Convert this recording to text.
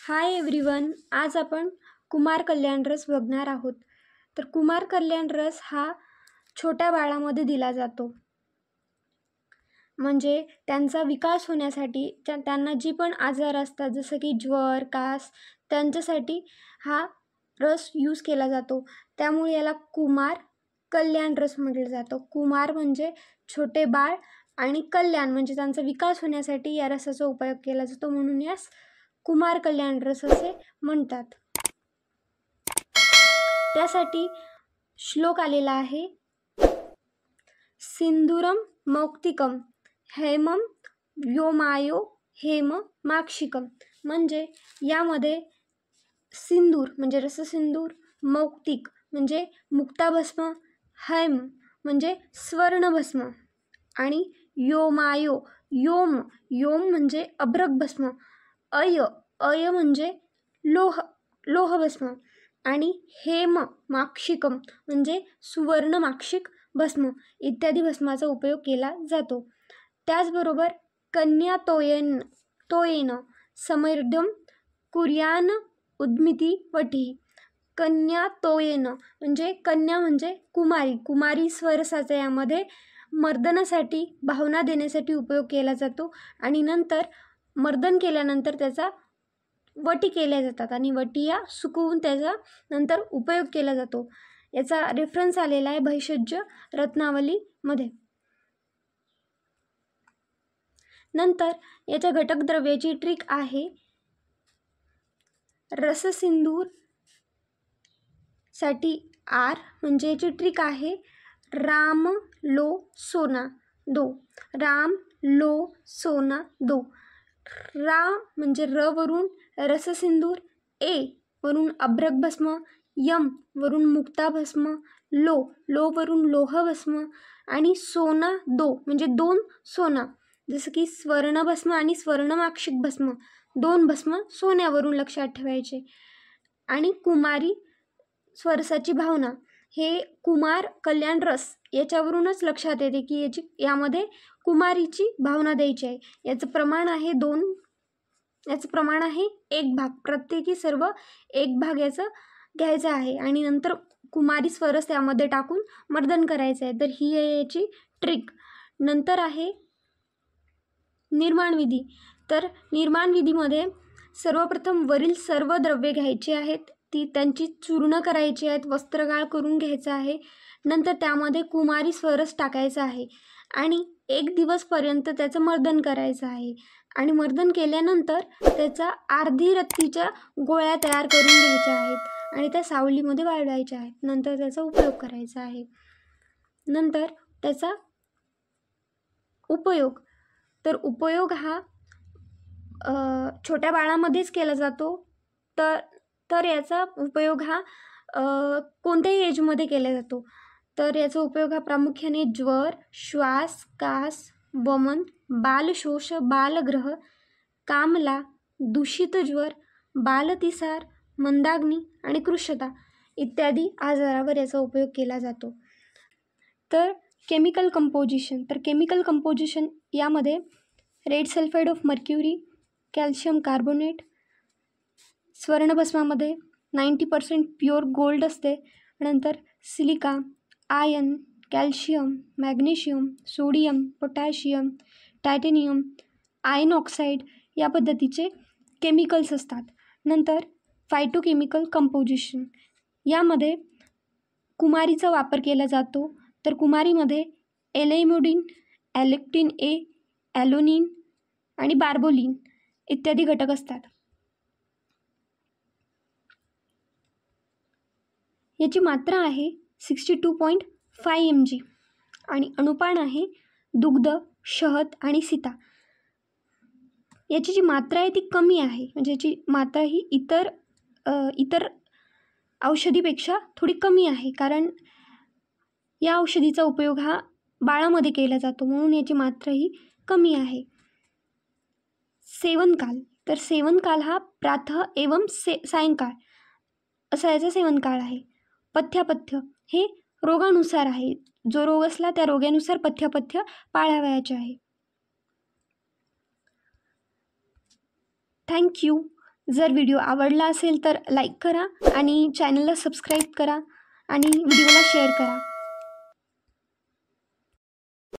Hi everyone, आज आपण कुमार कल्याण रस बघणार आहोत. तर कुमार कल्याण रस हा छोट्या बाळामध्ये दिला जातो. म्हणजे त्यांचा विकास होण्यासाठी त्यांना जी पण आजार असतात जसं की ज्वर, कास, त्यांच्यासाठी हा रस यूज केला जातो. त्यामुळे याला कुमार कल्याण रस म्हटलं जातं. कुमार म्हणजे छोटे बाळ आणि कल्याण म्हणजे त्यांचा विकास होण्यासाठी या रसाचा उपयोग केला जातो, म्हणून यास कुमार कल्याण रस असे म्हणतात. त्यासाठी श्लोक आलेला आहे. सिंदूरम मौक्तिकम हेमम व्योमायो हेम माक्षिकम. म्हणजे यामध्ये सिंदूर म्हणजे रससिंदूर, मौक्तिक म्हणजे मुक्ताभस्म, हैम म्हणजे स्वर्णभस्म आणि योमायो योम योम म्हणजे अभ्रकभस्म, अय म्हणजे लोहभस्म आणि हेम माक्षिकम म्हणजे सुवर्ण माक्षिक भस्म इत्यादी भस्माचा उपयोग केला जातो. त्याचबरोबर कन्या तोयेन समर्दम कुर्यान उद्मिती वटी. कन्या तोयेन म्हणजे कन्या म्हणजे कुमारी स्वरसाचा यामध्ये मर्दनासाठी भावना देण्यासाठी उपयोग केला जातो आणि नंतर मर्दन केल्यानंतर त्याचा वटी केल्या जातात आणि वटी या सुकवून त्याचा नंतर उपयोग केला जातो. याचा रेफरन्स आलेला आहे भैषज्य रत्नावलीमध्ये. नंतर याच्या घटक द्रव्याची ट्रिक आहे. रससिंदूर साठी आर म्हणजे याची ट्रिक आहे राम लो सोना दो. राम लो सोना दो. रा म्हणजे र वरून रससिंदूर, ए वरून अभ्रकभस्म, यम वरून मुक्ताभस्म, लो वरून लोहभस्म आणि सोना दो म्हणजे दोन सोना, जसं की स्वर्णभस्म आणि स्वर्णमाक्षिक भस्म, दोन भस्म सोन्यावरून लक्षात ठेवायचे. आणि कुमारी स्वरसाची भावना हे कुमार कल्याण रस याच्यावरूनच लक्षात येते की यामध्ये कुमारीची भावना द्यायची आहे. याचं प्रमाण आहे 2. याचं प्रमाण आहे 1 भाग. प्रत्येकी सर्व 1 भाग याचं घ्यायचं आहे आणि नंतर कुमारी स्वरस त्यामध्ये टाकून मर्दन करायचं आहे. तर ही आहे याची ट्रिक. नंतर आहे निर्माण विधी. तर निर्माण विधीमध्ये सर्वप्रथम वरील सर्व द्रव्ये घ्यायची आहेत, त्यांची चूर्ण करायची आहेत, वस्त्रगाळ करून घ्यायचं आहे. नंतर त्यामध्ये कुमारी स्वरस टाकायचा आहे आणि 1 दिवसपर्यंत त्याचं मर्दन करायचं आहे आणि मर्दन केल्यानंतर त्याचा अर्धी रत्तीच्या गोळ्या तयार करून घ्यायच्या आहेत आणि त्या सावलीमध्ये वाळवायच्या आहेत. नंतर त्याचा उपयोग करायचा आहे. नंतर त्याचा उपयोग हा छोट्या बाळामध्येच केला जातो. तर याचा उपयोग हा कोणत्याही एजमध्ये केला जातो. तर याचा उपयोग हा प्रामुख्याने ज्वर, श्वास, कास, वमन, बालशोष, बालग्रह, कामला, दूषित ज्वर, बालतिसार, मंदाग्नी आणि कृशता इत्यादी आजारावर याचा उपयोग केला जातो. तर केमिकल कंपोजिशन यामध्ये red sulphide of mercury, calcium carbonate, स्वर्णभस्मामध्ये 90% प्युअर गोल्ड असते. नंतर silica, iron, calcium, magnesium, sodium, potassium, titanium, iron oxide या पद्धतीचे केमिकल्स असतात. नंतर फायटोकेमिकल कंपोजिशन यामध्ये कुमारीचा वापर केला जातो. तर कुमारीमध्ये एलेमोडिन, ॲलेक्टिन ए, ॲलोनिन आणि बार्बोलिन इत्यादी घटक असतात. याची मात्रा आहे 62.5 mg आणि अणुपान आहे दुग्ध, शहद आणि सीता. याची जी मात्रा आहे ती कमी आहे, म्हणजे याची मात्रा ही इतर औषधीपेक्षा थोडी कमी आहे, कारण या औषधीचा उपयोग हा बाळामध्ये केला जातो, म्हणून याची मात्रा ही कमी आहे. सेवनकाल हा प्रातः एवं सायंकाळ असा याचा सेवनकाळ आहे. पथ्यापथ्य हे रोगानुसार आहे. जो रोग असला त्या रोगानुसार पथ्यापथ्य पाळावयाचे आहे. थँक्यू. जर व्हिडिओ आवडला असेल तर लाईक करा आणि चॅनलला सबस्क्राईब करा आणि व्हिडिओला शेअर करा.